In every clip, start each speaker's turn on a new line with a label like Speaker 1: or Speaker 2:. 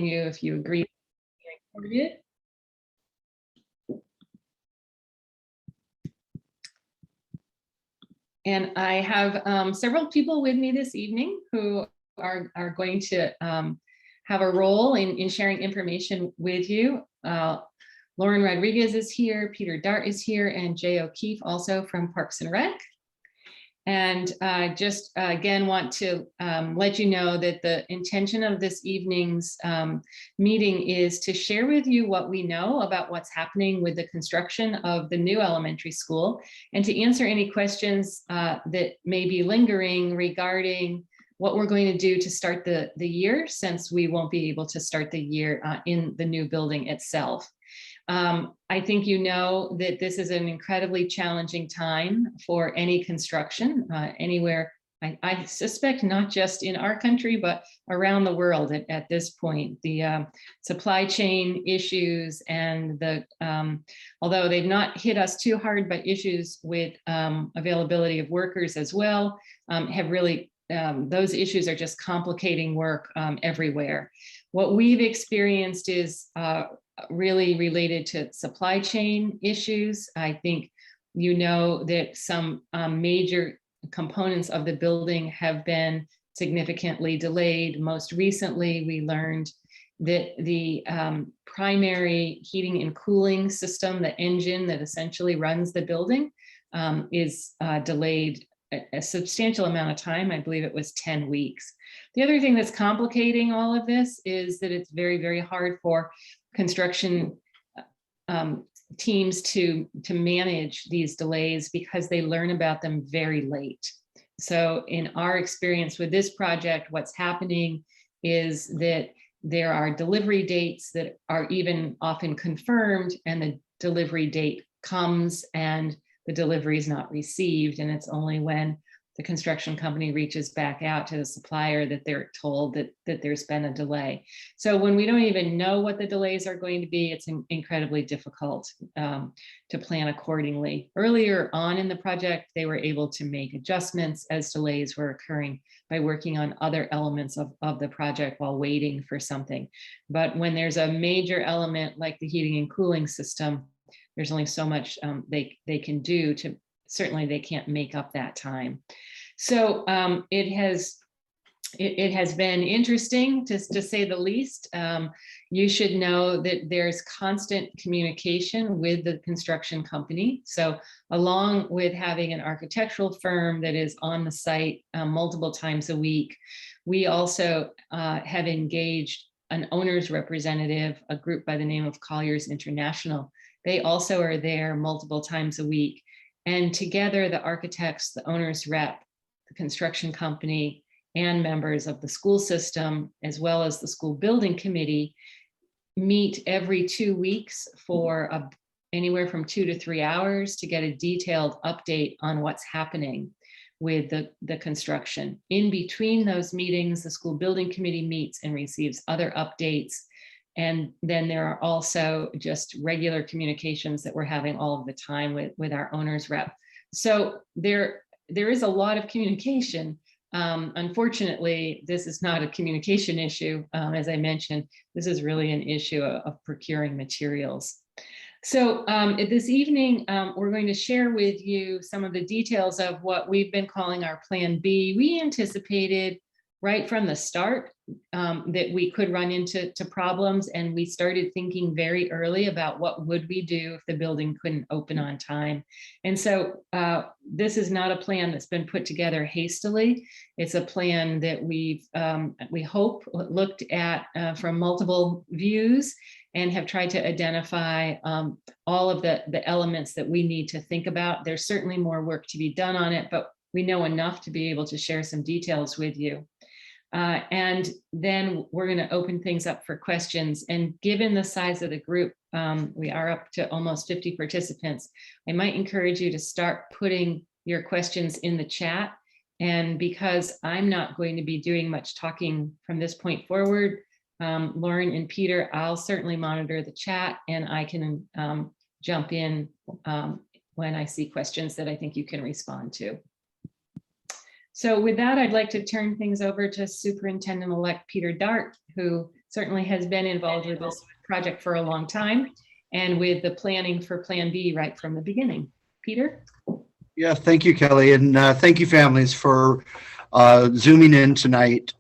Speaker 1: you if you agree. And I have several people with me this evening who are going to have a role in sharing information with you. Lauren Rodriguez is here, Peter Dart is here, and Jay O'Keefe also from Parks and Rec. And just again want to let you know that the intention of this evening's meeting is to share with you what we know about what's happening with the construction of the new elementary school, and to answer any questions that may be lingering regarding what we're going to do to start the year, since we won't be able to start the year in the new building itself. I think you know that this is an incredibly challenging time for any construction anywhere. I suspect not just in our country, but around the world at this point. The supply chain issues and the, although they've not hit us too hard, but issues with availability of workers as well have really, those issues are just complicating work everywhere. What we've experienced is really related to supply chain issues. I think you know that some major components of the building have been significantly delayed. Most recently, we learned that the primary heating and cooling system, the engine that essentially runs the building, is delayed a substantial amount of time. I believe it was 10 weeks. The other thing that's complicating all of this is that it's very, very hard for construction teams to manage these delays because they learn about them very late. So in our experience with this project, what's happening is that there are delivery dates that are even often confirmed, and the delivery date comes and the delivery is not received. And it's only when the construction company reaches back out to the supplier that they're told that there's been a delay. So when we don't even know what the delays are going to be, it's incredibly difficult to plan accordingly. Earlier on in the project, they were able to make adjustments as delays were occurring by working on other elements of the project while waiting for something. But when there's a major element like the heating and cooling system, there's only so much they can do to, certainly they can't make up that time. So it has been interesting to say the least. You should know that there's constant communication with the construction company. So along with having an architectural firm that is on the site multiple times a week, we also have engaged an owner's representative, a group by the name of Colliers International. They also are there multiple times a week. And together, the architects, the owner's rep, the construction company, and members of the school system, as well as the school building committee, meet every 2 weeks for anywhere from 2 to 3 hours to get a detailed update on what's happening with the construction. In between those meetings, the school building committee meets and receives other updates. And then there are also just regular communications that we're having all of the time with our owner's rep. So there is a lot of communication. Unfortunately, this is not a communication issue. As I mentioned, this is really an issue of procuring materials. So this evening, we're going to share with you some of the details of what we've been calling our Plan B. We anticipated right from the start that we could run into problems, and we started thinking very early about what would we do if the building couldn't open on time. And so this is not a plan that's been put together hastily. It's a plan that we hope looked at from multiple views and have tried to identify all of the elements that we need to think about. There's certainly more work to be done on it, but we know enough to be able to share some details with you. And then we're going to open things up for questions. And given the size of the group, we are up to almost 50 participants. I might encourage you to start putting your questions in the chat. And because I'm not going to be doing much talking from this point forward, Lauren and Peter, I'll certainly monitor the chat, and I can jump in when I see questions that I think you can respond to. So with that, I'd like to turn things over to Superintendent-elect Peter Dart, who certainly has been involved with this project for a long time and with the planning for Plan B right from the beginning. Peter?
Speaker 2: Yeah, thank you, Kelly, and thank you, families, for zooming in tonight.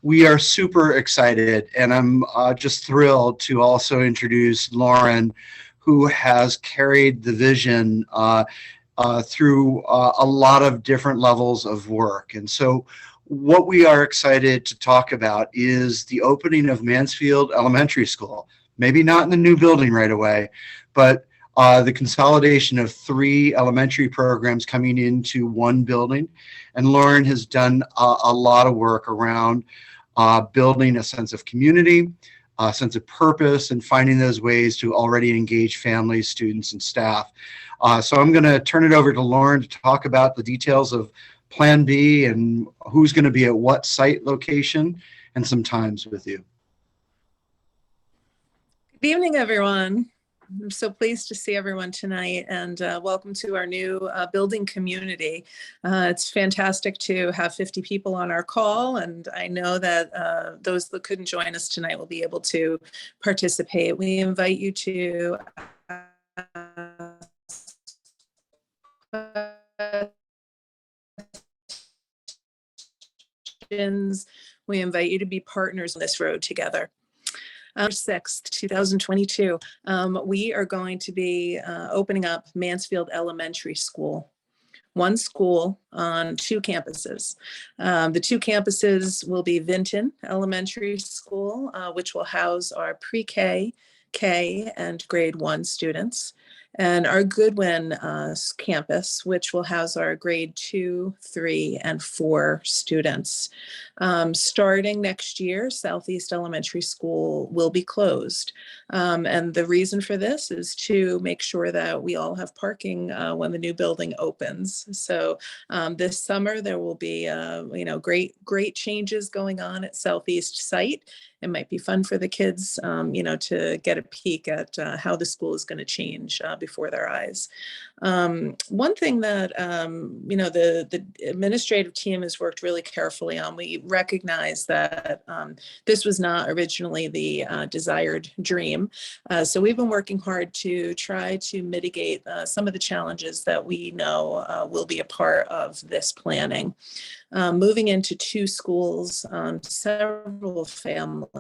Speaker 2: We are super excited, and I'm just thrilled to also introduce Lauren, who has carried the vision through a lot of different levels of work. And so what we are excited to talk about is the opening of Mansfield Elementary School. Maybe not in the new building right away, but the consolidation of 3 elementary programs coming into one building. And Lauren has done a lot of work around building a sense of community, a sense of purpose, and finding those ways to already engage families, students, and staff. So I'm going to turn it over to Lauren to talk about the details of Plan B and who's going to be at what site location and some times with you.
Speaker 3: Good evening, everyone. I'm so pleased to see everyone tonight, and welcome to our new building community. It's fantastic to have 50 people on our call, and I know that those that couldn't join us tonight will be able to participate. We invite you to we invite you to be partners on this road together. 6th, 2022, we are going to be opening up Mansfield Elementary School. One school on 2 campuses. The 2 campuses will be Vinton Elementary School, which will house our pre-K, K, and grade 1 students, and our Goodwin campus, which will house our grade 2, 3, and 4 students. Starting next year, Southeast Elementary School will be closed. And the reason for this is to make sure that we all have parking when the new building opens. So this summer, there will be great changes going on at Southeast site. It might be fun for the kids, to get a peek at how the school is going to change before their eyes. One thing that, the administrative team has worked really carefully on, we recognize that this was not originally the desired dream. So we've been working hard to try to mitigate some of the challenges that we know will be a part of this planning. Moving into 2 schools, several families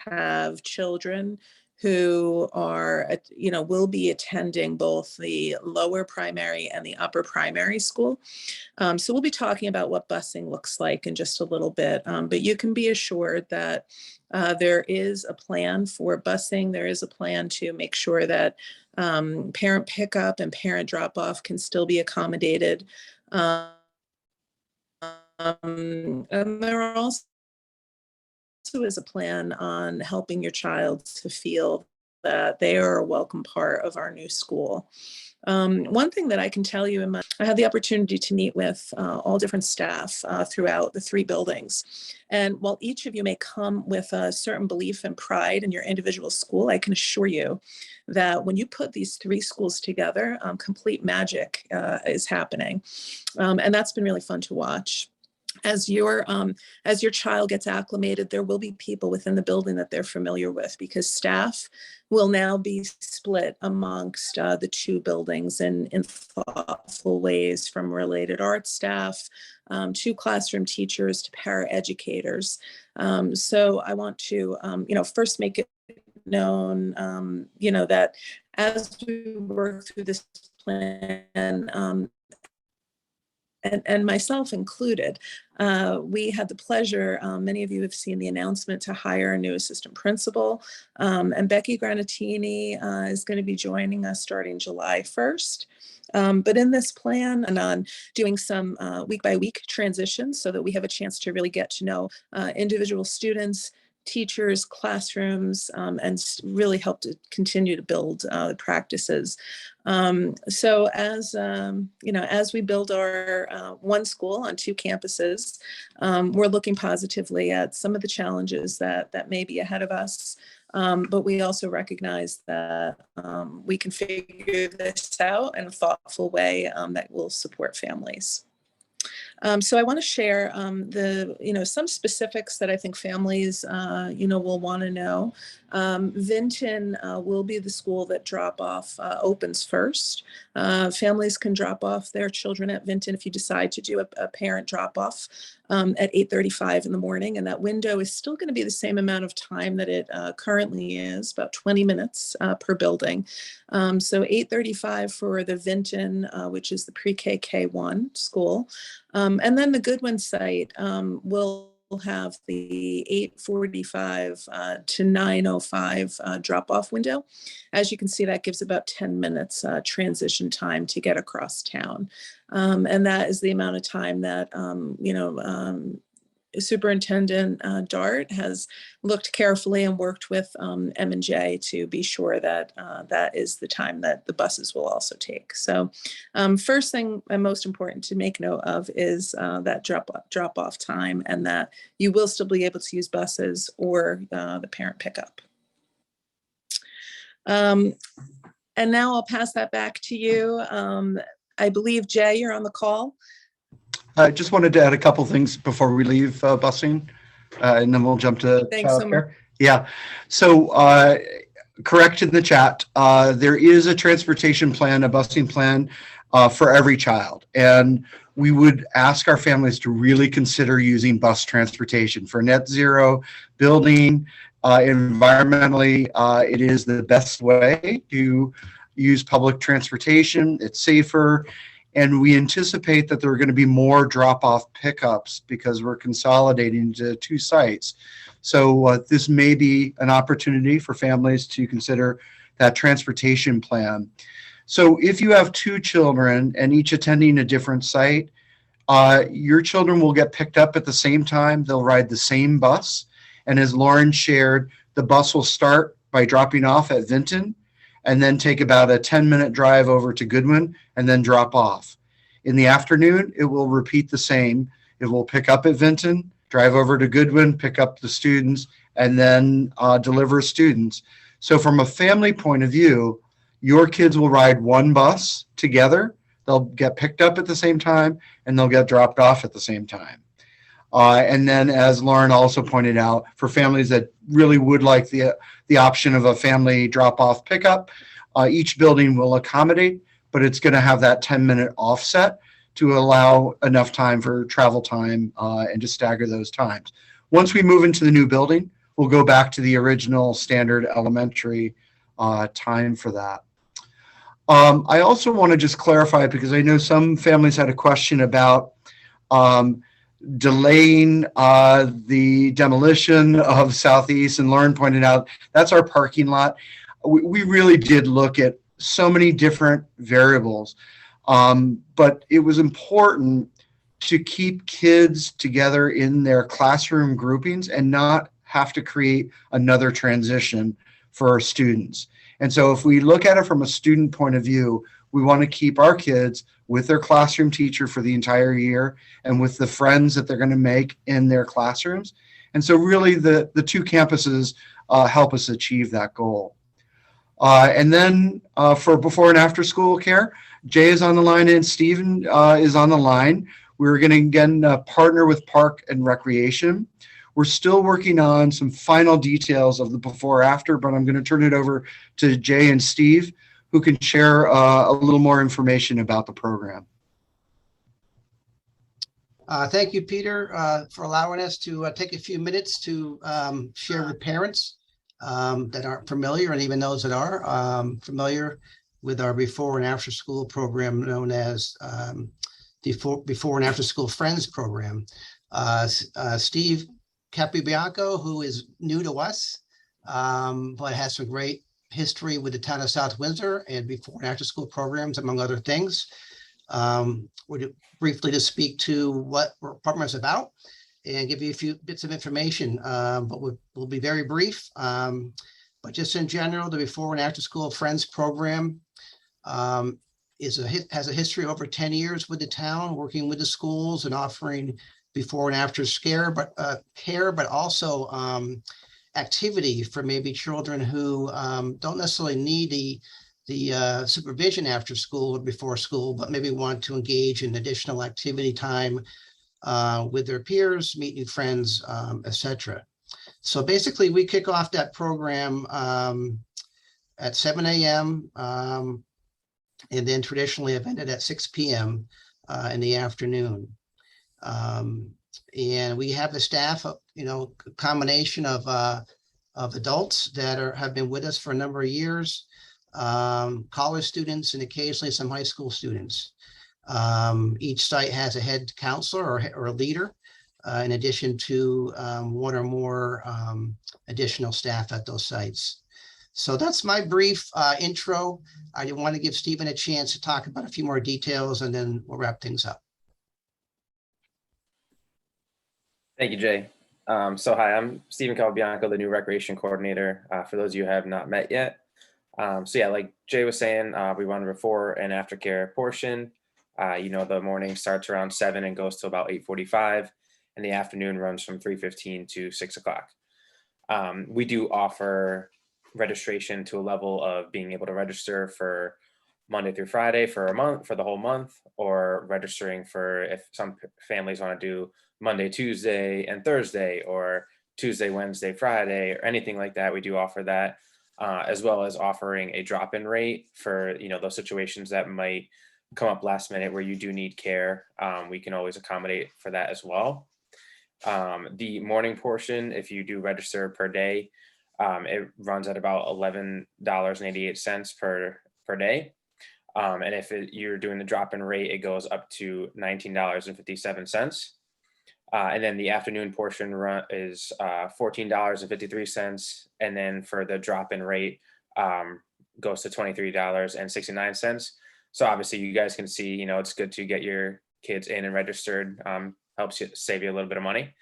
Speaker 3: have children who are, will be attending both the lower primary and the upper primary school. So we'll be talking about what busing looks like in just a little bit, but you can be assured that there is a plan for busing. There is a plan to make sure that parent pickup and parent drop off can still be accommodated. And there also is a plan on helping your child to feel that they are a welcome part of our new school. One thing that I can tell you, I had the opportunity to meet with all different staff throughout the 3 buildings. And while each of you may come with a certain belief and pride in your individual school, I can assure you that when you put these 3 schools together, complete magic is happening. And that's been really fun to watch. As your child gets acclimated, there will be people within the building that they're familiar with, because staff will now be split amongst the 2 buildings in thoughtful ways, from related arts staff to classroom teachers to paraeducators. So I want to, first make it known, that as we work through this plan, and myself included, we had the pleasure, many of you have seen the announcement to hire a new assistant principal, and Becky Granatini is going to be joining us starting July 1st. But in this plan, and on doing some week by week transitions so that we have a chance to really get to know individual students, teachers, classrooms, and really help to continue to build the practices. So as we build our one school on 2 campuses, we're looking positively at some of the challenges that may be ahead of us. But we also recognize that we can figure this out in a thoughtful way that will support families. So I want to share some specifics that I think families, will want to know. Vinton will be the school that drop-off opens first. Families can drop off their children at Vinton if you decide to do a parent drop-off at 8:35 in the morning, and that window is still going to be the same amount of time that it currently is, about 20 minutes per building. So 8:35 for the Vinton, which is the pre-K K1 school. And then the Goodwin site will have the 8:45 to 9:05 drop-off window. As you can see, that gives about 10 minutes transition time to get across town. And that is the amount of time that, Superintendent Dart has looked carefully and worked with M&J to be sure that that is the time that the buses will also take. So first thing and most important to make note of is that drop-off time, and that you will still be able to use buses or the parent pickup. And now I'll pass that back to you. I believe, Jay, you're on the call.
Speaker 2: I just wanted to add a couple things before we leave busing, and then we'll jump to childcare. Yeah. So correct in the chat, there is a transportation plan, a busing plan for every child. And we would ask our families to really consider using bus transportation for net zero building. Environmentally, it is the best way to use public transportation. It's safer. And we anticipate that there are going to be more drop-off pickups because we're consolidating to 2 sites. So this may be an opportunity for families to consider that transportation plan. So if you have 2 children and each attending a different site, your children will get picked up at the same time. They'll ride the same bus. And as Lauren shared, the bus will start by dropping off at Vinton and then take about a 10-minute drive over to Goodwin and then drop off. In the afternoon, it will repeat the same. It will pick up at Vinton, drive over to Goodwin, pick up the students, and then deliver students. So from a family point of view, your kids will ride one bus together. They'll get picked up at the same time, and they'll get dropped off at the same time. And then, as Lauren also pointed out, for families that really would like the option of a family drop-off pickup, each building will accommodate, but it's going to have that 10-minute offset to allow enough time for travel time and to stagger those times. Once we move into the new building, we'll go back to the original standard elementary time for that. I also want to just clarify, because I know some families had a question about delaying the demolition of Southeast, and Lauren pointed out that's our parking lot. We really did look at so many different variables, but it was important to keep kids together in their classroom groupings and not have to create another transition for our students. And so if we look at it from a student point of view, we want to keep our kids with their classroom teacher for the entire year and with the friends that they're going to make in their classrooms. And so really the 2 campuses help us achieve that goal. And then for before and after school care, Jay is on the line and Stephen is on the line. We're going to again partner with Park and Recreation. We're still working on some final details of the before after, but I'm going to turn it over to Jay and Steve, who can share a little more information about the program.
Speaker 4: Thank you, Peter, for allowing us to take a few minutes to share with parents that aren't familiar, and even those that are familiar with our before and after school program known as the Before and After School Friends program. Steve Kelvianco, who is new to us, but has some great history with the town of South Windsor and before and after school programs, among other things. We're briefly to speak to what our program is about and give you a few bits of information, but we'll be very brief. But just in general, the Before and After School Friends program has a history of over 10 years with the town, working with the schools and offering before and after care, but also activity for maybe children who don't necessarily need the supervision after school or before school, but maybe want to engage in additional activity time with their peers, meet new friends, etc. So basically, we kick off that program at 7 a.m. And then traditionally have ended at 6 p.m. In the afternoon. And we have the staff, a combination of adults that have been with us for a number of years, college students, and occasionally some high school students. Each site has a head counselor or a leader, in addition to one or more additional staff at those sites. So that's my brief intro. I want to give Stephen a chance to talk about a few more details, and then we'll wrap things up.
Speaker 5: Thank you, Jay. So hi, I'm Stephen Kelvianco, the new recreation coordinator, for those of you who have not met yet. So yeah, like Jay was saying, we run a before and aftercare portion. The morning starts around 7 and goes to about 8:45, and the afternoon runs from 3:15 to 6 o'clock. We do offer registration to a level of being able to register for Monday through Friday for a month, for the whole month, or registering for if some families want to do Monday, Tuesday, and Thursday, or Tuesday, Wednesday, Friday, or anything like that. We do offer that, as well as offering a drop-in rate for those situations that might come up last minute where you do need care. We can always accommodate for that as well. The morning portion, if you do register per day, it runs at about $11.88 per day. And if you're doing the drop-in rate, it goes up to $19.57. And then the afternoon portion is $14.53. And then for the drop-in rate, goes to $23.69. So obviously you guys can see, it's good to get your kids in and registered. Helps you save you a little bit of money.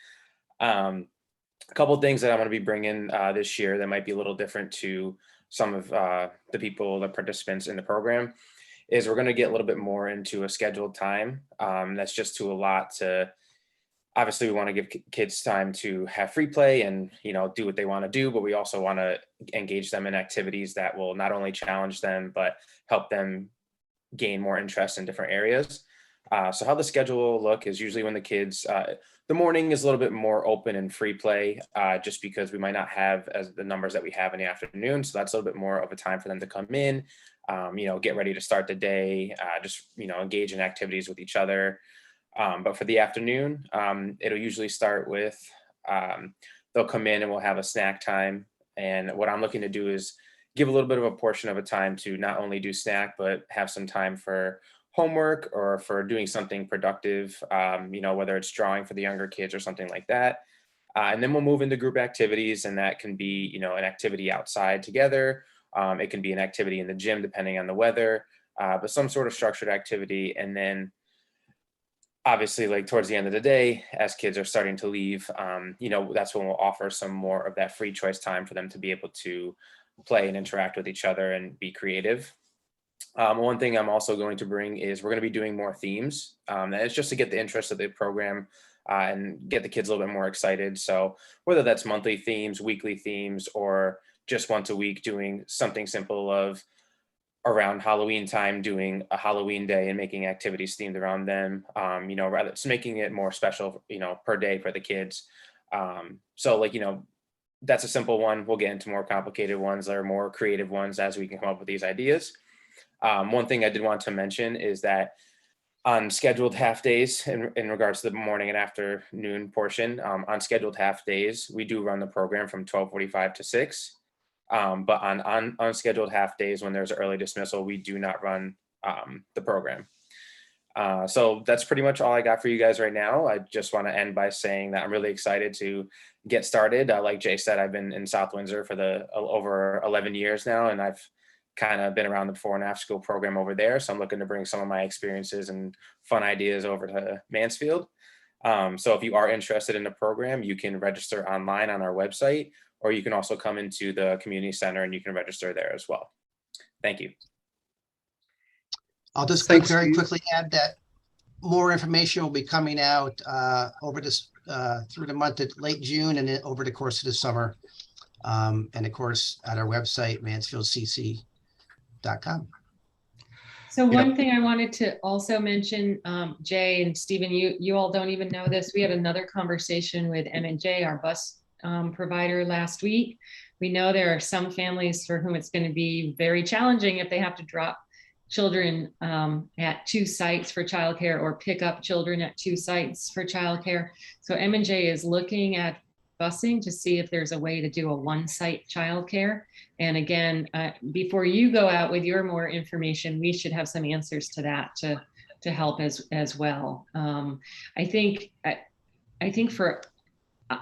Speaker 5: A couple of things that I'm going to be bringing this year that might be a little different to some of the participants in the program is we're going to get a little bit more into a scheduled time. That's just too a lot to, obviously we want to give kids time to have free play and, do what they want to do, but we also want to engage them in activities that will not only challenge them, but help them gain more interest in different areas. So how the schedule will look is usually when the kids, the morning is a little bit more open and free play, just because we might not have as the numbers that we have in the afternoon. So that's a little bit more of a time for them to come in, get ready to start the day, just, engage in activities with each other. But for the afternoon, it'll usually start with, they'll come in and we'll have a snack time. And what I'm looking to do is give a little bit of a portion of a time to not only do snack, but have some time for homework or for doing something productive, whether it's drawing for the younger kids or something like that. And then we'll move into group activities, and that can be, an activity outside together. It can be an activity in the gym, depending on the weather, but some sort of structured activity. And then obviously, like towards the end of the day, as kids are starting to leave, that's when we'll offer some more of that free choice time for them to be able to play and interact with each other and be creative. One thing I'm also going to bring is we're going to be doing more themes. And it's just to get the interest of the program and get the kids a little bit more excited. So whether that's monthly themes, weekly themes, or just once a week doing something simple of around Halloween time, doing a Halloween day and making activities themed around them, rather it's making it more special, per day for the kids. So that's a simple one. We'll get into more complicated ones that are more creative ones as we can come up with these ideas. One thing I did want to mention is that on scheduled half days, in regards to the morning and afternoon portion, on scheduled half days, we do run the program from 12:45 to 6. But on unscheduled half days, when there's an early dismissal, we do not run the program. So that's pretty much all I got for you guys right now. I just want to end by saying that I'm really excited to get started. Like Jay said, I've been in South Windsor for over 11 years now, and I've kind of been around the before and after school program over there. So I'm looking to bring some of my experiences and fun ideas over to Mansfield. So if you are interested in the program, you can register online on our website, or you can also come into the community center and you can register there as well. Thank you.
Speaker 4: I'll just
Speaker 2: Thanks,
Speaker 4: very
Speaker 2: Steve.
Speaker 4: quickly add that more information will be coming out over this through the month of late June and then over the course of the summer. And of course, at our website, mansfieldcc.com.
Speaker 1: So
Speaker 2: Yeah.
Speaker 1: one thing I wanted to also mention, Jay and Stephen, you all don't even know this. We had another conversation with M&J, our bus provider, last week. We know there are some families for whom it's going to be very challenging if they have to drop children at 2 sites for childcare or pick up children at 2 sites for childcare. So M&J is looking at busing to see if there's a way to do a 1-site childcare. And again, before you go out with your more information, we should have some answers to that to help as well. I think for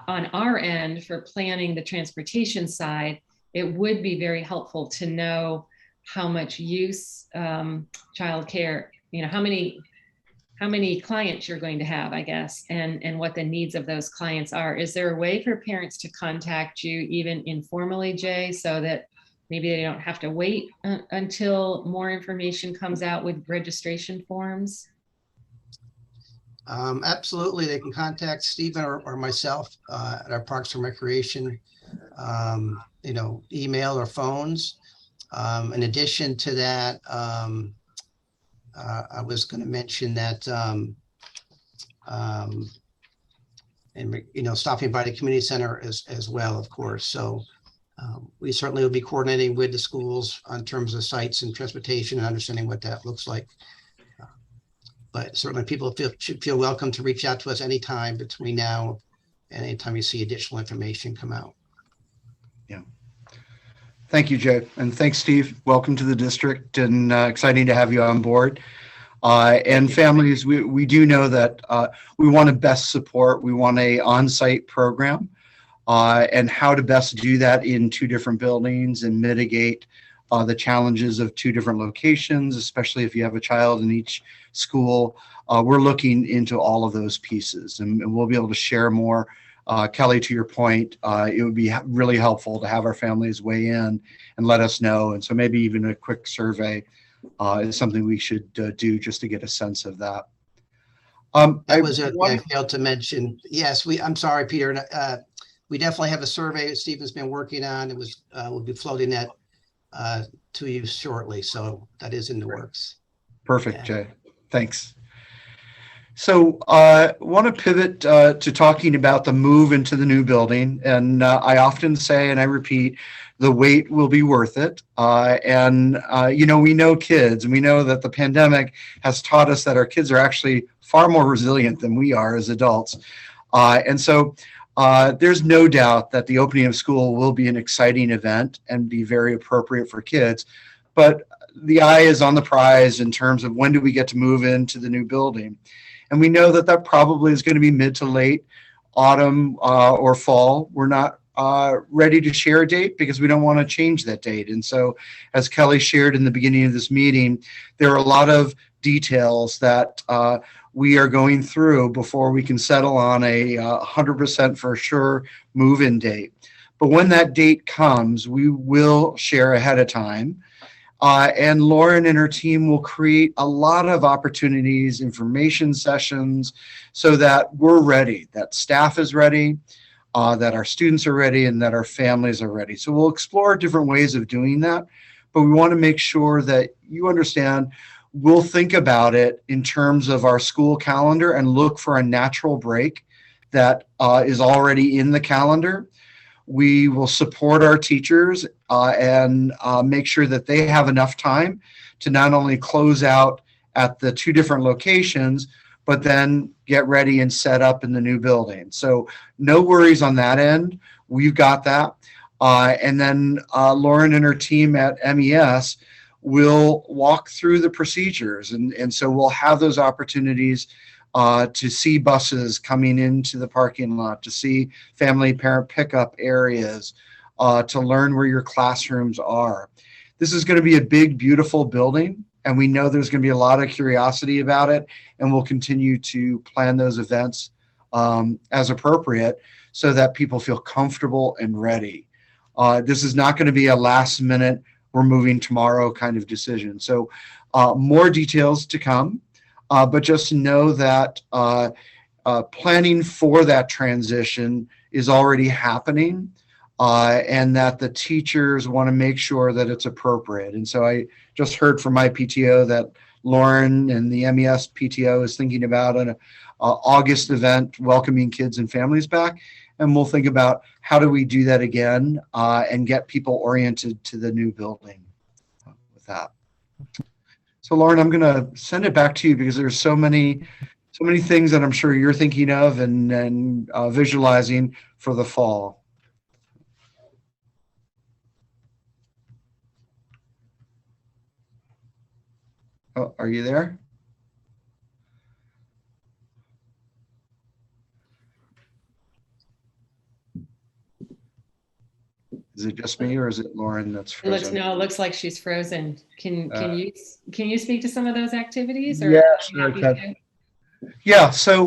Speaker 1: on our end, for planning the transportation side, it would be very helpful to know how much use childcare, how many clients you're going to have, I guess, and what the needs of those clients are. Is there a way for parents to contact you even informally, Jay, so that maybe they don't have to wait until more information comes out with registration forms?
Speaker 4: Absolutely. They can contact Stephen or myself at our Parks and Recreation, email or phones. In addition to that, I was going to mention that, stopping by the community center as well, of course. So we certainly will be coordinating with the schools on terms of sites and transportation and understanding what that looks like. But certainly people should feel welcome to reach out to us anytime between now and anytime you see additional information come out.
Speaker 2: Yeah. Thank you, Jay. And thanks, Steve. Welcome to the district, and exciting to have you on board. And families, we do know that we want to best support. We want a on-site program, and how to best do that in 2 different buildings and mitigate the challenges of 2 different locations, especially if you have a child in each school. We're looking into all of those pieces, and we'll be able to share more. Kelly, to your point, it would be really helpful to have our families weigh in and let us know. And so maybe even a quick survey is something we should do just to get a sense of that.
Speaker 4: That was it. I failed to mention. Yes, I'm sorry, Peter. We definitely have a survey that Stephen's been working on. We'll be floating that to you shortly. So that is in the works.
Speaker 2: Perfect,
Speaker 4: Yeah.
Speaker 2: Jay. Thanks. So I want to pivot to talking about the move into the new building. And I often say, and I repeat, the wait will be worth it. We know kids, and we know that the pandemic has taught us that our kids are actually far more resilient than we are as adults. So there's no doubt that the opening of school will be an exciting event and be very appropriate for kids. But the eye is on the prize in terms of when do we get to move into the new building. And we know that probably is going to be mid to late autumn or fall. We're not ready to share a date because we don't want to change that date. And so, as Kelly shared in the beginning of this meeting, there are a lot of details that we are going through before we can settle on a 100% for sure move-in date. But when that date comes, we will share ahead of time. And Lauren and her team will create a lot of opportunities, information sessions, so that we're ready, that staff is ready, that our students are ready, and that our families are ready. So we'll explore different ways of doing that, but we want to make sure that you understand we'll think about it in terms of our school calendar and look for a natural break that is already in the calendar. We will support our teachers and make sure that they have enough time to not only close out at the 2 different locations, but then get ready and set up in the new building. So no worries on that end. We've got that. And then Lauren and her team at MES will walk through the procedures. And so we'll have those opportunities to see buses coming into the parking lot, to see family parent pickup areas, to learn where your classrooms are. This is going to be a big, beautiful building, and we know there's going to be a lot of curiosity about it, and we'll continue to plan those events as appropriate so that people feel comfortable and ready. This is not going to be a last minute, we're moving tomorrow kind of decision. So more details to come. But just know that planning for that transition is already happening. and that the teachers want to make sure that it's appropriate. And so I just heard from my PTO that Lauren and the MES PTO is thinking about an August event welcoming kids and families back. And we'll think about how do we do that again and get people oriented to the new building with that. So Lauren, I'm going to send it back to you because there's so many things that I'm sure you're thinking of and visualizing for the fall. Oh, are you there? Is it just me or is it Lauren that's frozen?
Speaker 1: It looks like she's frozen. Can you speak to some of those activities? Or
Speaker 2: Yeah,
Speaker 1: are you
Speaker 2: sure, I
Speaker 1: happy
Speaker 2: can.
Speaker 1: to?
Speaker 2: Yeah, so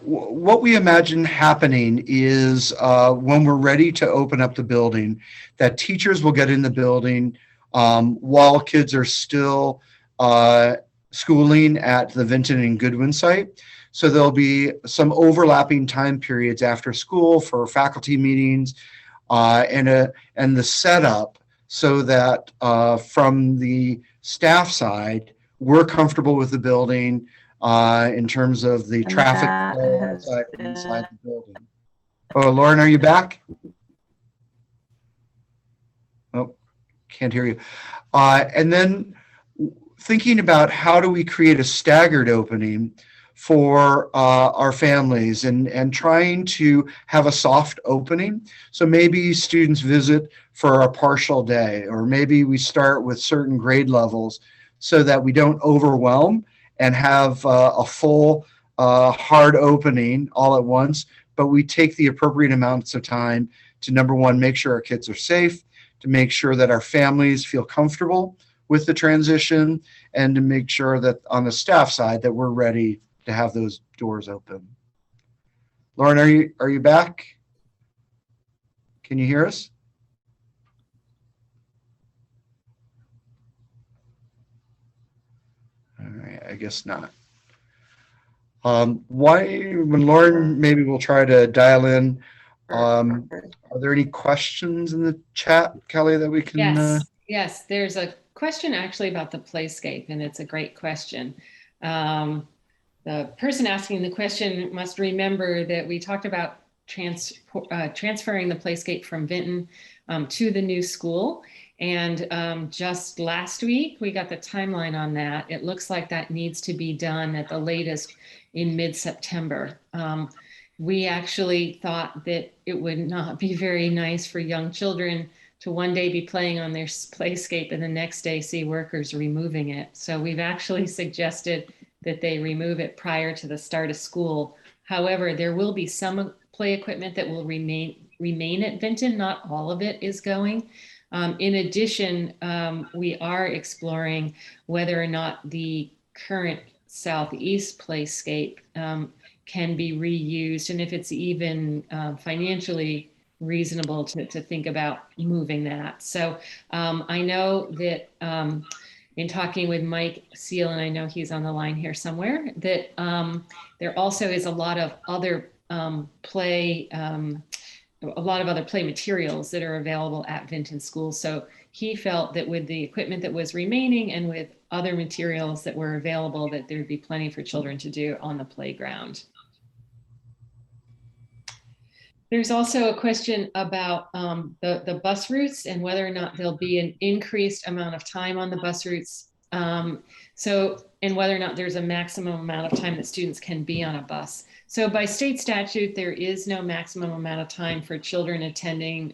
Speaker 2: what we imagine happening is when we're ready to open up the building, that teachers will get in the building while kids are still schooling at the Vinton and Goodwin site. So there'll be some overlapping time periods after school for faculty meetings and the setup so that from the staff side, we're comfortable with the building in terms of the traffic flow inside the building. Oh, Lauren, are you back? Oh, can't hear you. And then thinking about how do we create a staggered opening for our families and trying to have a soft opening. So maybe students visit for a partial day, or maybe we start with certain grade levels so that we don't overwhelm and have a full hard opening all at once, but we take the appropriate amounts of time to, number one, make sure our kids are safe, to make sure that our families feel comfortable with the transition, and to make sure that on the staff side that we're ready to have those doors open. Lauren, are you back? Can you hear us? All right, I guess not. When Lauren, maybe we'll try to dial in. Are there any questions in the chat, Kelly, that we can?
Speaker 1: Yes, there's a question actually about the Playscape, and it's a great question. The person asking the question must remember that we talked about transferring the Playscape from Vinton to the new school. And just last week, we got the timeline on that. It looks like that needs to be done at the latest in mid-September. We actually thought that it would not be very nice for young children to one day be playing on their Playscape and the next day see workers removing it. So we've actually suggested that they remove it prior to the start of school. However, there will be some play equipment that will remain at Vinton. Not all of it is going. In addition, we are exploring whether or not the current Southeast Playscape can be reused, and if it's even financially reasonable to think about moving that. So I know that in talking with Mike Seal, and I know he's on the line here somewhere, that there also is a lot of other play materials that are available at Vinton School. So he felt that with the equipment that was remaining and with other materials that were available, that there'd be plenty for children to do on the playground. There's also a question about the bus routes and whether or not there'll be an increased amount of time on the bus routes. And whether or not there's a maximum amount of time that students can be on a bus. So by state statute, there is no maximum amount of time for children attending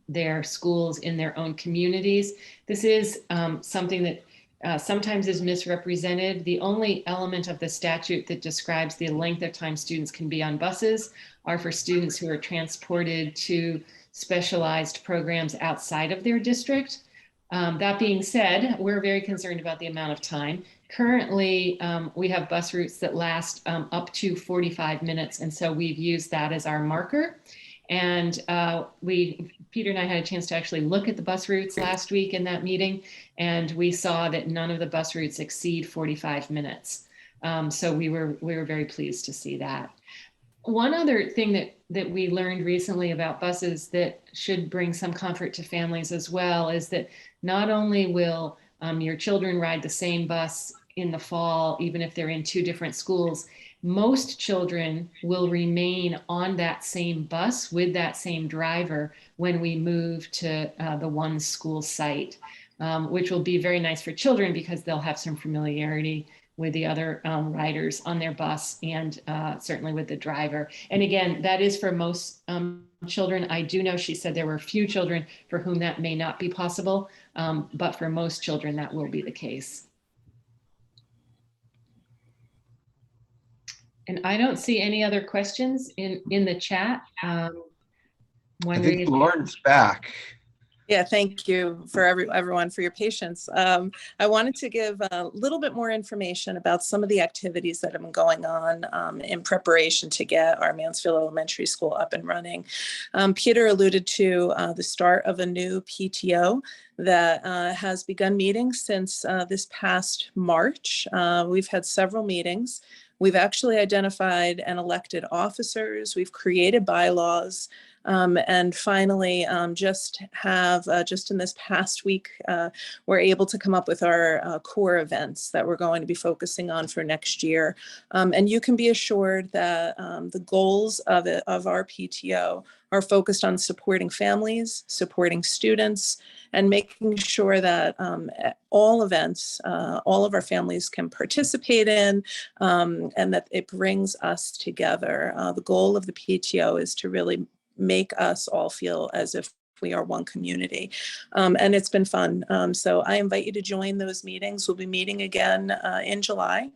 Speaker 1: their schools in their own communities. This is something that sometimes is misrepresented. The only element of the statute that describes the length of time students can be on buses are for students who are transported to specialized programs outside of their district. That being said, we're very concerned about the amount of time. Currently, we have bus routes that last up to 45 minutes. And so we've used that as our marker. And Peter and I had a chance to actually look at the bus routes last week in that meeting. And we saw that none of the bus routes exceed 45 minutes. So we were very pleased to see that. one other thing that we learned recently about buses that should bring some comfort to families as well is that not only will your children ride the same bus in the fall, even if they're in two different schools, most children will remain on that same bus with that same driver when we move to the one school site, which will be very nice for children because they'll have some familiarity with the other riders on their bus and certainly with the driver. And again, that is for most children. I do know she said there were a few children for whom that may not be possible, but for most children that will be the case. And I don't see any other questions in the chat.
Speaker 2: I
Speaker 1: Wondering
Speaker 2: think
Speaker 1: if
Speaker 2: Lauren's back.
Speaker 3: Yeah, thank you for everyone for your patience. I wanted to give a little bit more information about some of the activities that have been going on in preparation to get our Mansfield Elementary School up and running. Peter alluded to the start of a new PTO that has begun meeting since this past March. We've had several meetings. We've actually identified and elected officers. We've created bylaws. And finally, just in this past week, we're able to come up with our core events that we're going to be focusing on for next year. And you can be assured that the goals of our PTO are focused on supporting families, supporting students, and making sure that all events, all of our families can participate in, and that it brings us together. The goal of the PTO is to really make us all feel as if we are one community. And it's been fun. So I invite you to join those meetings. We'll be meeting again in July.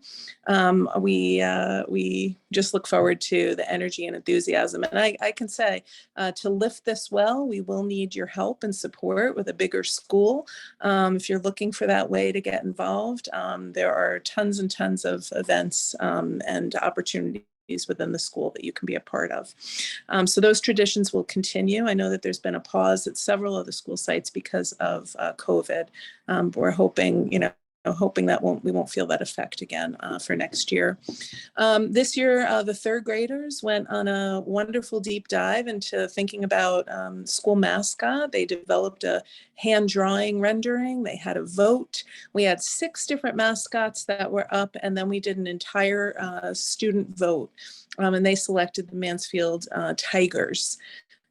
Speaker 3: We just look forward to the energy and enthusiasm. And I can say to lift this well, we will need your help and support with a bigger school. If you're looking for that way to get involved, there are tons and tons of events and opportunities within the school that you can be a part of. So those traditions will continue. I know that there's been a pause at several of the school sites because of COVID. We're hoping, hoping that we won't feel that effect again for next year. This year, the third graders went on a wonderful deep dive into thinking about school mascot. They developed a hand drawing rendering. They had a vote. We had 6 different mascots that were up, and then we did an entire student vote. And they selected the Mansfield Tigers.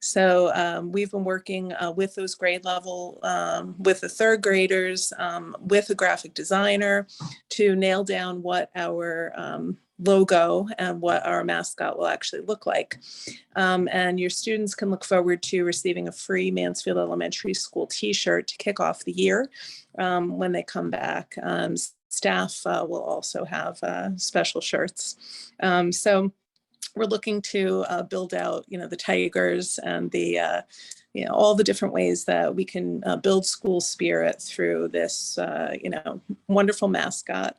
Speaker 3: So we've been working with those grade level, with the third graders, with a graphic designer to nail down what our logo and what our mascot will actually look like. And your students can look forward to receiving a free Mansfield Elementary School t-shirt to kick off the year when they come back. Staff will also have special shirts. So we're looking to build out, the Tigers and the, all the different ways that we can build school spirit through this, wonderful mascot.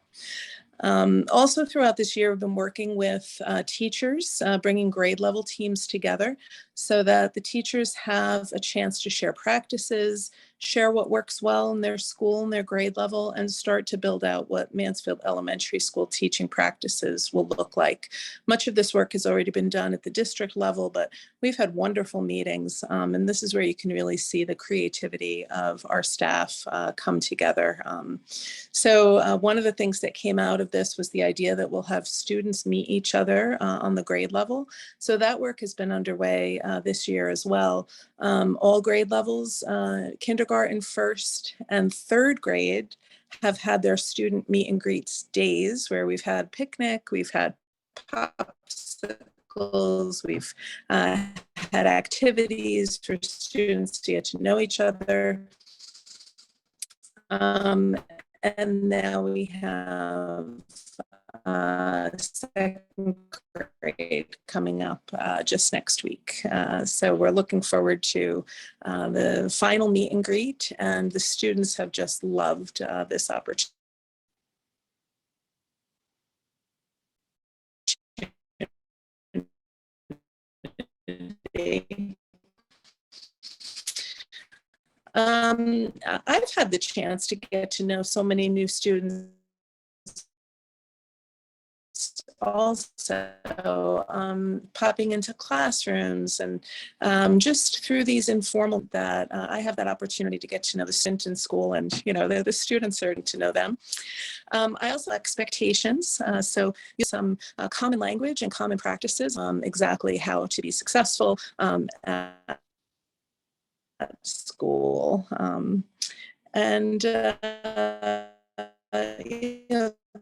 Speaker 3: Also throughout this year, we've been working with teachers, bringing grade level teams together so that the teachers have a chance to share practices, share what works well in their school and their grade level, and start to build out what Mansfield Elementary School teaching practices will look like. Much of this work has already been done at the district level, but we've had wonderful meetings, and this is where you can really see the creativity of our staff come together. So one of the things that came out of this was the idea that we'll have students meet each other on the grade level. So that work has been underway this year as well. All grade levels, kindergarten, first and third grade, have had their student meet and greets days where we've had picnic, we've had popsicles, we've had activities for students to get to know each other. And now we have second grade coming up just next week. So we're looking forward to the final meet and greet, and the students have just loved this opportunity. I've had the chance to get to know so many new students also popping into classrooms and just through these informal that I have that opportunity to get to know the student in school, and the students are getting to know them. I also have expectations, so some common language and common practices, exactly how to be successful at school, and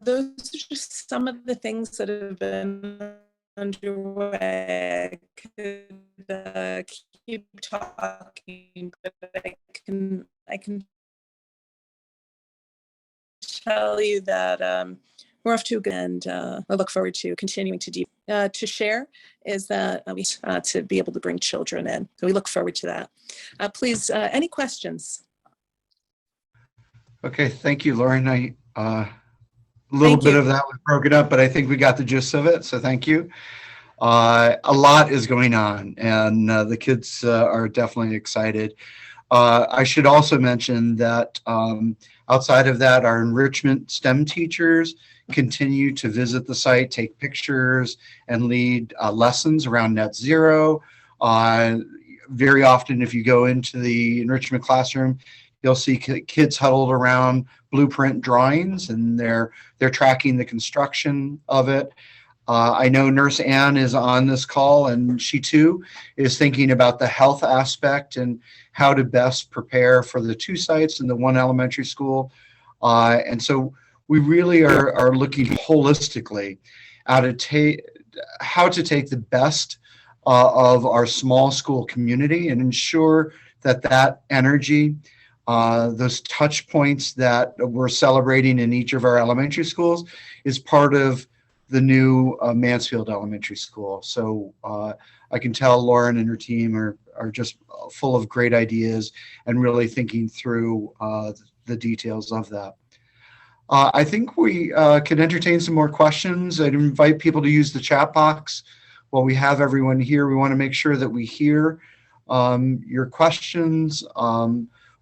Speaker 3: those are just some of the things that have been underway. I could keep talking, but I can tell you that we're off to a good end. I look forward to continuing to share is that we to be able to bring children in. So we look forward to that. Please, any questions?
Speaker 2: Okay, thank you, Lauren. A little
Speaker 3: Thank
Speaker 2: bit
Speaker 3: you.
Speaker 2: of that was broken up, but I think we got the gist of it, so thank you. A lot is going on, and the kids are definitely excited. I should also mention that outside of that, our enrichment STEM teachers continue to visit the site, take pictures, and lead lessons around net zero. Very often, if you go into the enrichment classroom, you'll see kids huddled around blueprint drawings, and they're tracking the construction of it. I know Nurse Ann is on this call, and she too is thinking about the health aspect and how to best prepare for the 2 sites and the 1 elementary school. And so we really are looking holistically at how to take the best of our small school community and ensure that energy, those touch points that we're celebrating in each of our elementary schools is part of the new Mansfield Elementary School. So I can tell Lauren and her team are just full of great ideas and really thinking through the details of that. I think we can entertain some more questions. I'd invite people to use the chat box while we have everyone here. We want to make sure that we hear your questions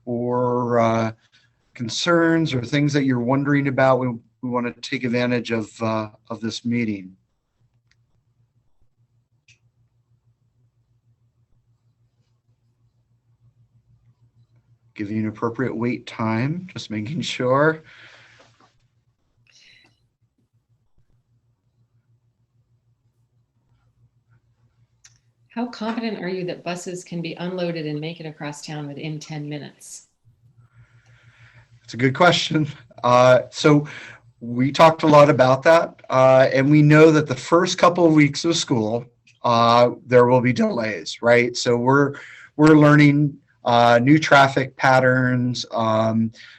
Speaker 2: or concerns or things that you're wondering about. We want to take advantage of this meeting. Give you an appropriate wait time, just making sure.
Speaker 1: How confident are you that buses can be unloaded and make it across town within 10 minutes?
Speaker 2: It's a good question. So we talked a lot about that, and we know that the first couple of weeks of school, there will be delays, right? So we're learning new traffic patterns,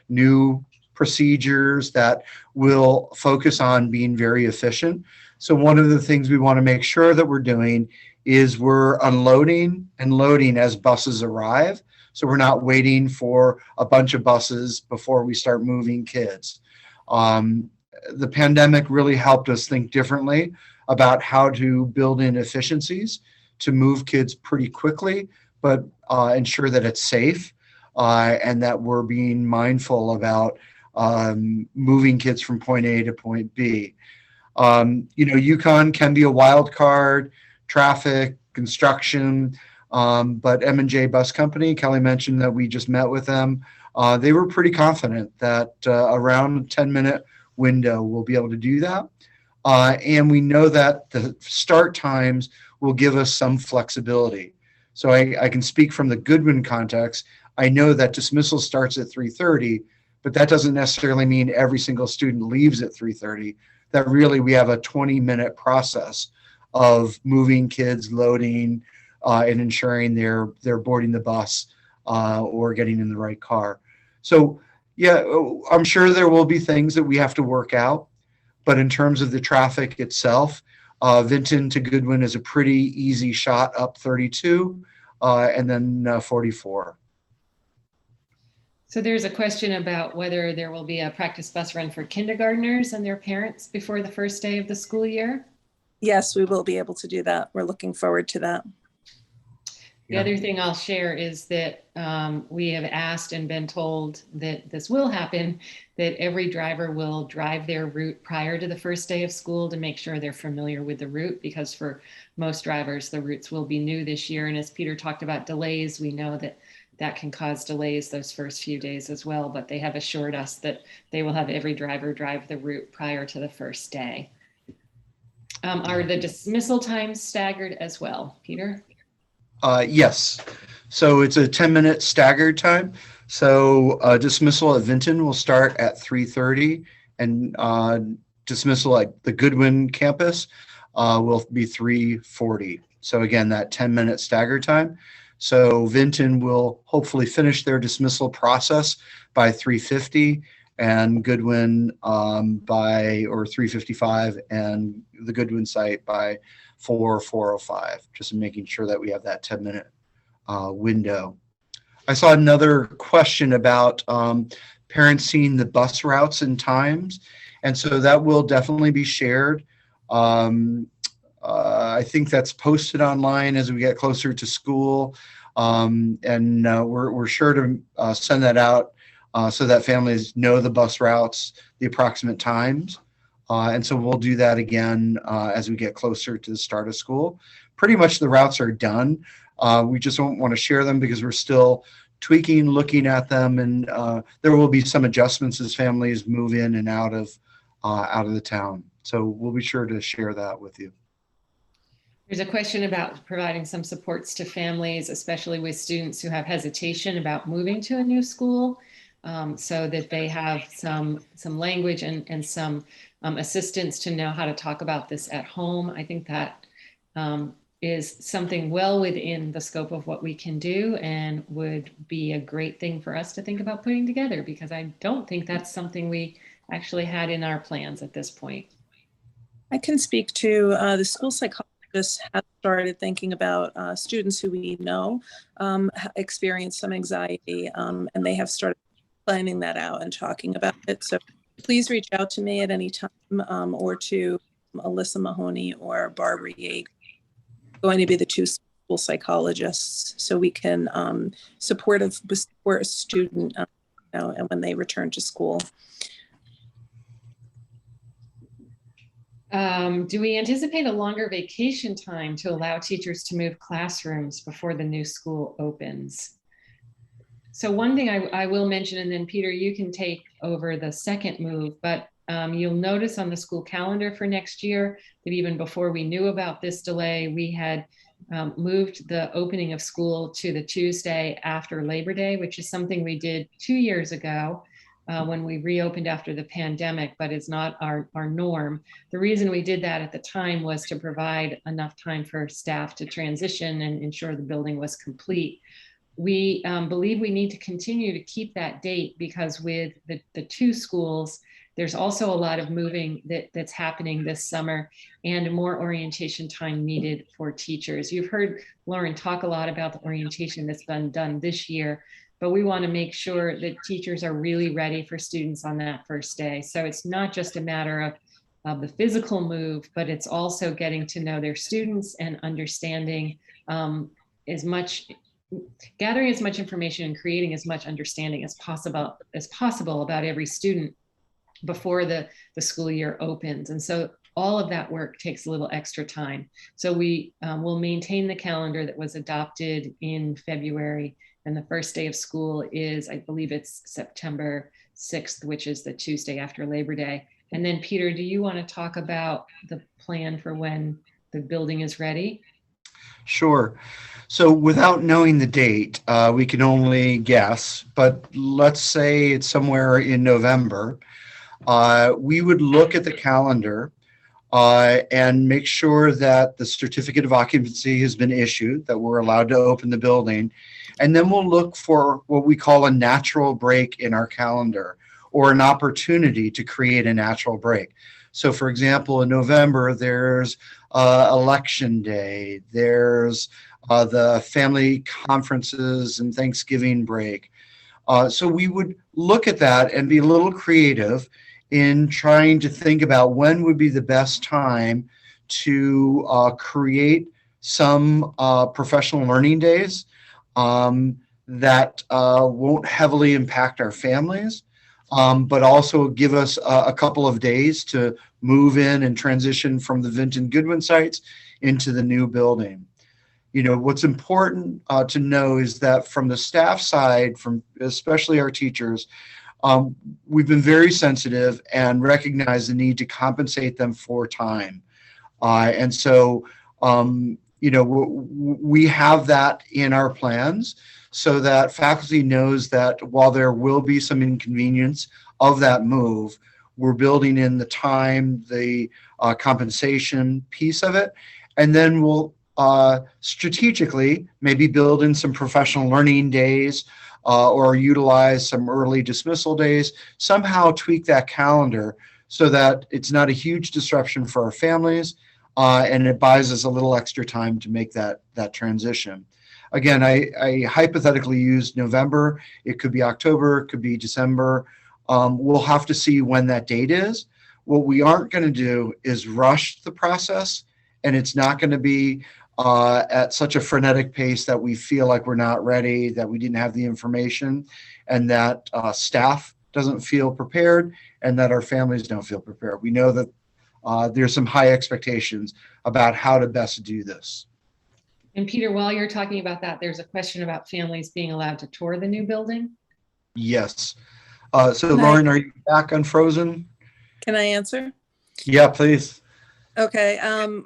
Speaker 2: new procedures that will focus on being very efficient. So one of the things we want to make sure that we're doing is we're unloading and loading as buses arrive. So we're not waiting for a bunch of buses before we start moving kids. The pandemic really helped us think differently about how to build in efficiencies to move kids pretty quickly, but ensure that it's safe and that we're being mindful about moving kids from point A to point B. UConn can be a wild card, traffic, construction, but M&J Bus Company, Kelly mentioned that we just met with them. They were pretty confident that around a 10-minute window we'll be able to do that. And we know that the start times will give us some flexibility. So I can speak from the Goodwin context. I know that dismissal starts at 3:30, but that doesn't necessarily mean every single student leaves at 3:30. That really we have a 20-minute process of moving kids, loading, and ensuring they're boarding the bus or getting in the right car. So yeah, I'm sure there will be things that we have to work out, but in terms of the traffic itself, Vinton to Goodwin is a pretty easy shot up 32 and then 44.
Speaker 1: So there's a question about whether there will be a practice bus run for kindergartners and their parents before the first day of the school year.
Speaker 3: Yes, we will be able to do that. We're looking forward to that.
Speaker 1: The
Speaker 2: Yeah.
Speaker 1: other thing I'll share is that we have asked and been told that this will happen, that every driver will drive their route prior to the first day of school to make sure they're familiar with the route, because for most drivers, the routes will be new this year. And as Peter talked about delays, we know that that can cause delays those first few days as well, but they have assured us that they will have every driver drive the route prior to the first day. Are the dismissal times staggered as well, Peter?
Speaker 2: Yes. So it's a 10-minute staggered time. So dismissal at Vinton will start at 3:30, and dismissal at the Goodwin campus will be 3:40. So again, that 10-minute staggered time. So Vinton will hopefully finish their dismissal process by 3:50, and Goodwin by, or 3:55, and the Goodwin site by 4:05, just making sure that we have that 10-minute window. I saw another question about parents seeing the bus routes and times, and so that will definitely be shared. I think that's posted online as we get closer to school, and we're sure to send that out so that families know the bus routes, the approximate times. And so we'll do that again as we get closer to the start of school. Pretty much the routes are done. We just don't want to share them because we're still tweaking, looking at them, and there will be some adjustments as families move in and out of the town. So we'll be sure to share that with you.
Speaker 1: There's a question about providing some supports to families, especially with students who have hesitation about moving to a new school, so that they have some language and some assistance to know how to talk about this at home. I think that is something well within the scope of what we can do, and would be a great thing for us to think about putting together, because I don't think that's something we actually had in our plans at this point.
Speaker 3: I can speak to the school psychologist has started thinking about students who we know experience some anxiety, and they have started planning that out and talking about it. So please reach out to me at any time, or to Alyssa Mahoney or Barbara Yeager, going to be the two school psychologists, so we can support a student and when they return to school.
Speaker 1: Do we anticipate a longer vacation time to allow teachers to move classrooms before the new school opens? So one thing I will mention, and then Peter, you can take over the second move, but you'll notice on the school calendar for next year that even before we knew about this delay, we had moved the opening of school to the Tuesday after Labor Day, which is something we did 2 years ago when we reopened after the pandemic, but it's not our norm. The reason we did that at the time was to provide enough time for staff to transition and ensure the building was complete. We believe we need to continue to keep that date, because with the two schools, there's also a lot of moving that's happening this summer, and more orientation time needed for teachers. You've heard Lauren talk a lot about the orientation that's been done this year, but we want to make sure that teachers are really ready for students on that first day. So it's not just a matter of the physical move, but it's also getting to know their students and understanding gathering as much information and creating as much understanding as possible about every student before the school year opens. And so all of that work takes a little extra time. So we will maintain the calendar that was adopted in February, and the first day of school is, I believe it's September 6th, which is the Tuesday after Labor Day. And then Peter, do you want to talk about the plan for when the building is ready?
Speaker 2: Sure. So without knowing the date, we can only guess, but let's say it's somewhere in November. We would look at the calendar and make sure that the certificate of occupancy has been issued, that we're allowed to open the building. And then we'll look for what we call a natural break in our calendar, or an opportunity to create a natural break. So for example, in November, there's election day, there's the family conferences and Thanksgiving break. So we would look at that and be a little creative in trying to think about when would be the best time to create some professional learning days that won't heavily impact our families, but also give us a couple of days to move in and transition from the Vinton Goodwin sites into the new building. You know, what's important to know is that from the staff side, from especially our teachers, we've been very sensitive and recognize the need to compensate them for time. And so, you know, we have that in our plans so that faculty knows that while there will be some inconvenience of that move, we're building in the time, the compensation piece of it, and then we'll strategically maybe build in some professional learning days or utilize some early dismissal days, somehow tweak that calendar so that it's not a huge disruption for our families and it buys us a little extra time to make that transition. Again, I hypothetically used November. It could be October, it could be December. We'll have to see when that date is. What we aren't going to do is rush the process, and it's not going to be at such a frenetic pace that we feel like we're not ready, that we didn't have the information, and that staff doesn't feel prepared, and that our families don't feel prepared. We know that there's some high expectations about how to best do this.
Speaker 1: And Peter, while you're talking about that, there's a question about families being allowed to tour the new building.
Speaker 2: Yes. So Lauren, are you back unfrozen?
Speaker 3: Can I answer?
Speaker 2: Yeah, please.
Speaker 3: Okay,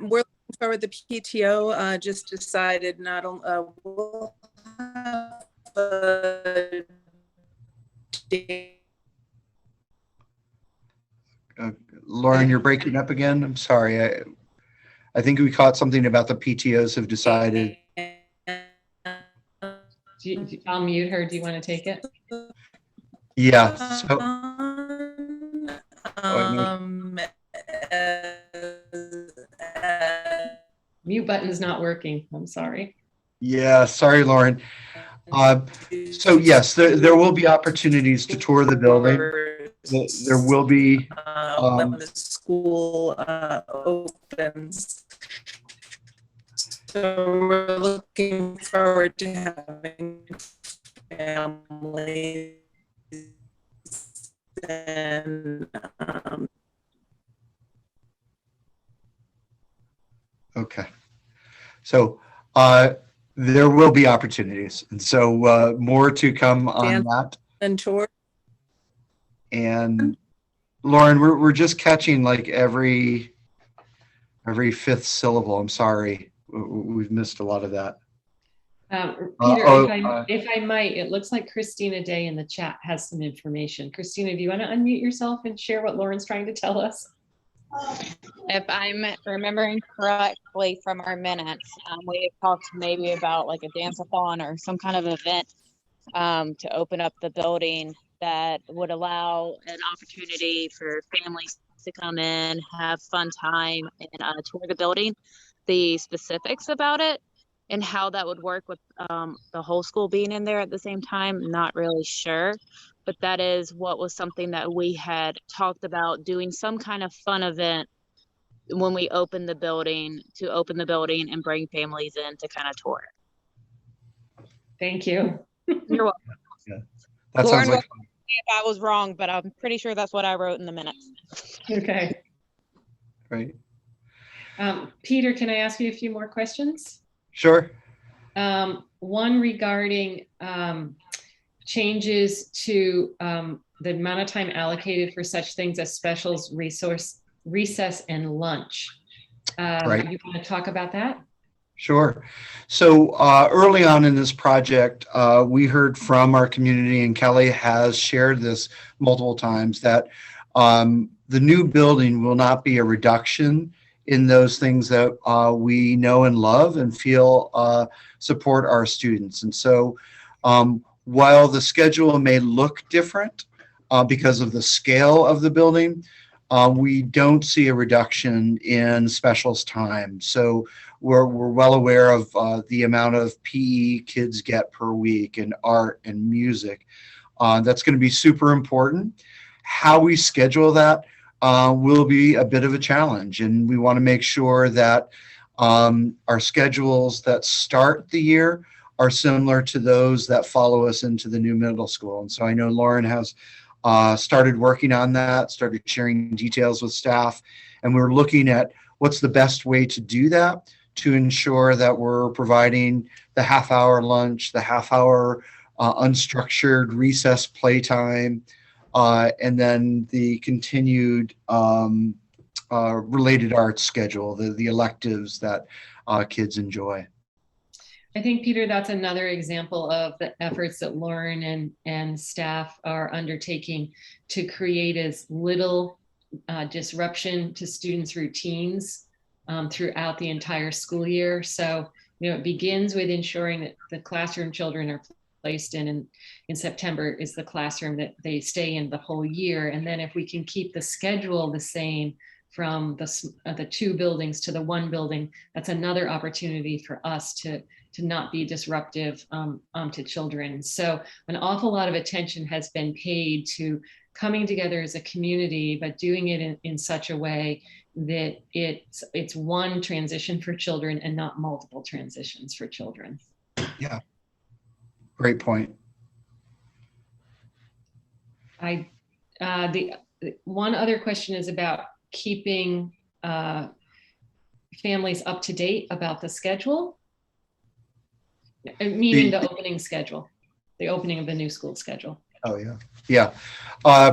Speaker 3: we're looking forward. The PTO just decided not only we'll have a
Speaker 2: Lauren, you're breaking up again. I'm sorry. I think we caught something about the PTOs have decided.
Speaker 1: I'll mute her. Do you want to take it?
Speaker 2: Yeah. So,
Speaker 1: Mute button is not working. I'm sorry.
Speaker 2: yeah, sorry, Lauren. So yes, there will be opportunities to tour the building. There will be
Speaker 3: when the school opens. So we're looking forward to having families and
Speaker 2: okay. So there will be opportunities, and so more to come on that.
Speaker 3: And tour.
Speaker 2: And Lauren, we're just catching like every fifth syllable. I'm sorry, we've missed a lot of that.
Speaker 1: Peter, if I might, it looks like Christina Day in the chat has some information. Christina, do you want to unmute yourself and share what Lauren's trying to tell us?
Speaker 6: If I'm remembering correctly from our minutes, we had talked maybe about like a dance-a-thon or some kind of event to open up the building that would allow an opportunity for families to come in, have fun time, and tour the building. The specifics about it and how that would work with the whole school being in there at the same time, not really sure. But that is what was something that we had talked about, doing some kind of fun event when we open the building, to open the building and bring families in to kind of tour it.
Speaker 1: Thank you.
Speaker 6: You're welcome.
Speaker 2: Yeah, that
Speaker 6: Lauren,
Speaker 2: sounds like fun.
Speaker 6: if I was wrong, but I'm pretty sure that's what I wrote in the minutes.
Speaker 1: Okay.
Speaker 2: Right.
Speaker 1: Peter, can I ask you a few more questions?
Speaker 2: Sure.
Speaker 1: One regarding changes to the amount of time allocated for such things as specials, recess, and lunch.
Speaker 2: Right.
Speaker 1: You want to talk about that?
Speaker 2: Sure. So early on in this project, we heard from our community, and Kelly has shared this multiple times, that the new building will not be a reduction in those things that we know and love and feel support our students. And so while the schedule may look different because of the scale of the building, we don't see a reduction in specials time. So we're well aware of the amount of PE kids get per week, and art and music. That's going to be super important. How we schedule that will be a bit of a challenge, and we want to make sure that Our schedules that start the year are similar to those that follow us into the new middle school. And so I know Lauren has started working on that, started sharing details with staff, and we're looking at what's the best way to do that to ensure that we're providing the half-hour lunch, the half-hour unstructured recess playtime, and then the continued related arts schedule, the electives that kids enjoy.
Speaker 1: I think, Peter, that's another example of the efforts that Lauren and staff are undertaking to create as little disruption to students' routines throughout the entire school year. So, it begins with ensuring that the classroom children are placed in September is the classroom that they stay in the whole year. And then if we can keep the schedule the same from the 2 buildings to the 1 building, that's another opportunity for us to not be disruptive to children. So an awful lot of attention has been paid to coming together as a community, but doing it in such a way that it's one transition for children and not multiple transitions for children.
Speaker 2: Yeah, great point.
Speaker 1: The one other question is about keeping families up to date about the schedule. Meaning the opening schedule, the opening of the new school schedule.
Speaker 2: Oh, yeah. Yeah.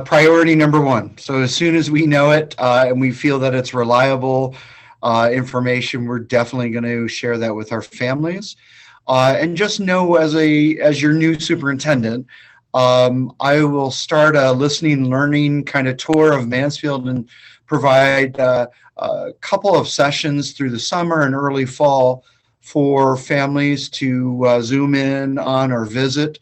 Speaker 2: Priority number 1. So as soon as we know it and we feel that it's reliable information, we're definitely going to share that with our families. And just know as your new superintendent, I will start a listening, learning kind of tour of Mansfield and provide a couple of sessions through the summer and early fall for families to Zoom in on or visit,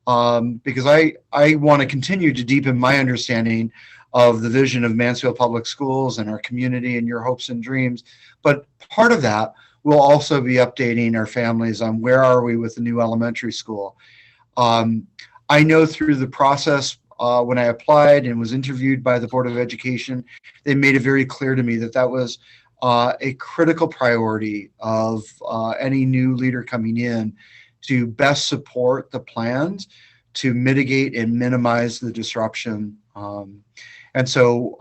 Speaker 2: because I want to continue to deepen my understanding of the vision of Mansfield Public Schools and our community and your hopes and dreams. But part of that will also be updating our families on where are we with the new elementary school. I know through the process when I applied and was interviewed by the Board of Education, they made it very clear to me that that was a critical priority of any new leader coming in to best support the plans to mitigate and minimize the disruption. And so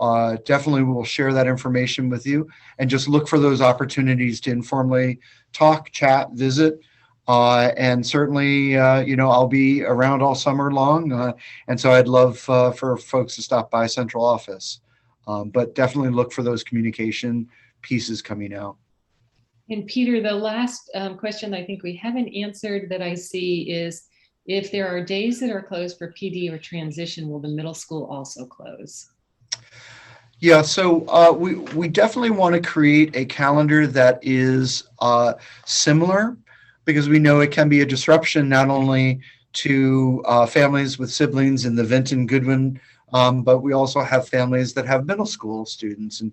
Speaker 2: definitely we'll share that information with you and just look for those opportunities to informally talk, chat, visit. And certainly, I'll be around all summer long. And so I'd love for folks to stop by central office. But definitely look for those communication pieces coming out.
Speaker 1: And Peter, the last question I think we haven't answered that I see is if there are days that are closed for PD or transition, will the middle school also close?
Speaker 2: Yeah, so we definitely want to create a calendar that is similar, because we know it can be a disruption not only to families with siblings in the Vinton Goodwin, but we also have families that have middle school students, and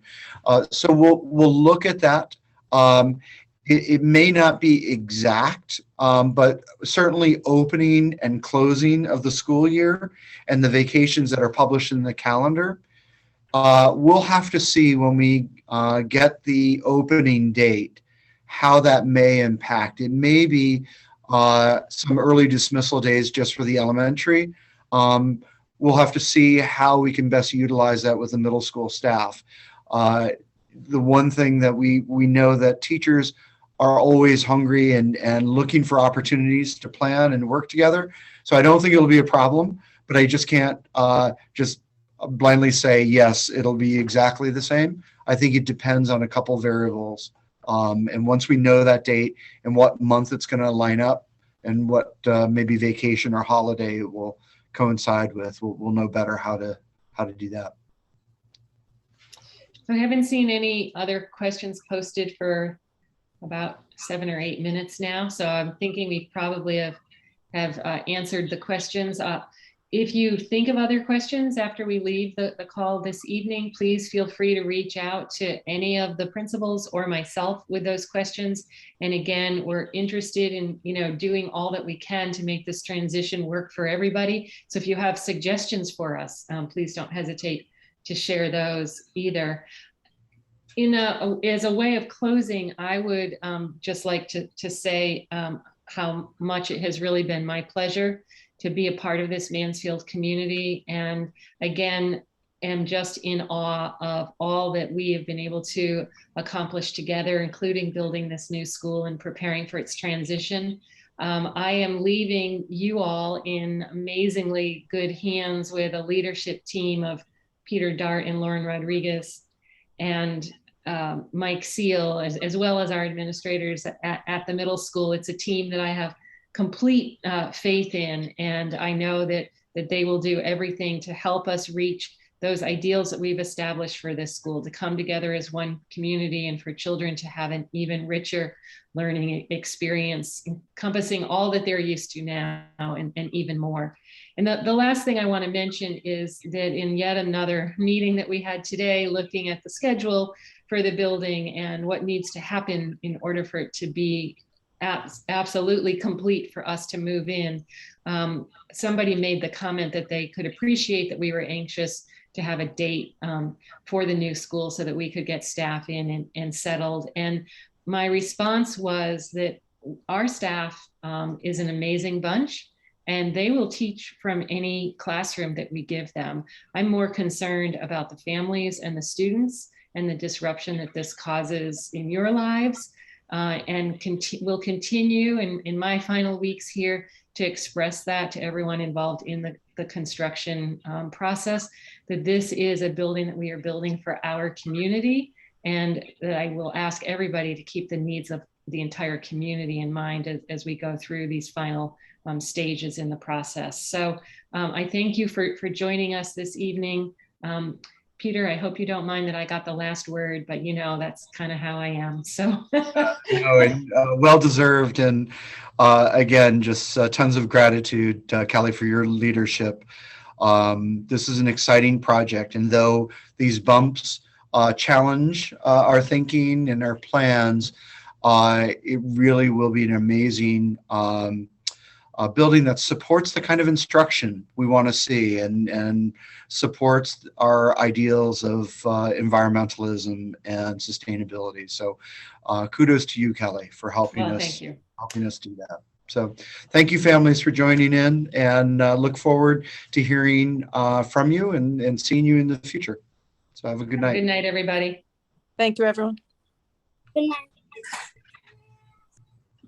Speaker 2: so we'll look at that. It may not be exact, but certainly opening and closing of the school year and the vacations that are published in the calendar. We'll have to see when we get the opening date how that may impact. It may be some early dismissal days just for the elementary. We'll have to see how we can best utilize that with the middle school staff. The one thing that we know that teachers are always hungry and looking for opportunities to plan and work together. So I don't think it'll be a problem, but I just can't just blindly say, yes, it'll be exactly the same. I think it depends on a couple variables. And once we know that date and what month it's going to line up and what maybe vacation or holiday it will coincide with, we'll know better how to do that.
Speaker 1: So I haven't seen any other questions posted for about 7 or 8 minutes now. So I'm thinking we probably have answered the questions. If you think of other questions after we leave the call this evening, please feel free to reach out to any of the principals or myself with those questions. And again, we're interested in doing all that we can to make this transition work for everybody. So if you have suggestions for us, please don't hesitate to share those either. as a way of closing, I would just like to say how much it has really been my pleasure to be a part of this Mansfield community. And again, am just in awe of all that we have been able to accomplish together, including building this new school and preparing for its transition. I am leaving you all in amazingly good hands with a leadership team of Peter Dart and Lauren Rodriguez and Mike Seal, as well as our administrators at the middle school. It's a team that I have complete faith in, and I know that they will do everything to help us reach those ideals that we've established for this school, to come together as one community and for children to have an even richer learning experience, encompassing all that they're used to now and even more. And the last thing I want to mention is that in yet another meeting that we had today, looking at the schedule for the building and what needs to happen in order for it to be absolutely complete for us to move in, somebody made the comment that they could appreciate that we were anxious to have a date for the new school so that we could get staff in and settled. And my response was that our staff is an amazing bunch, and they will teach from any classroom that we give them. I'm more concerned about the families and the students and the disruption that this causes in your lives, and will continue in my final weeks here to express that to everyone involved in the construction process, that this is a building that we are building for our community, and that I will ask everybody to keep the needs of the entire community in mind as we go through these final stages in the process. So I thank you for joining us this evening. Peter, I hope you don't mind that I got the last word, but that's kind of how I am. So
Speaker 2: well deserved. And again, just tons of gratitude, Kelly, for your leadership. This is an exciting project, and though these bumps challenge our thinking and our plans, it really will be an amazing building that supports the kind of instruction we want to see and supports our ideals of environmentalism and sustainability. So kudos to you, Kelly, for helping us do that. So thank you, families, for joining in, and look forward to hearing from you and seeing you in the future. So have a good night.
Speaker 1: Good night, everybody.
Speaker 3: Thank you, everyone.
Speaker 7: Good night.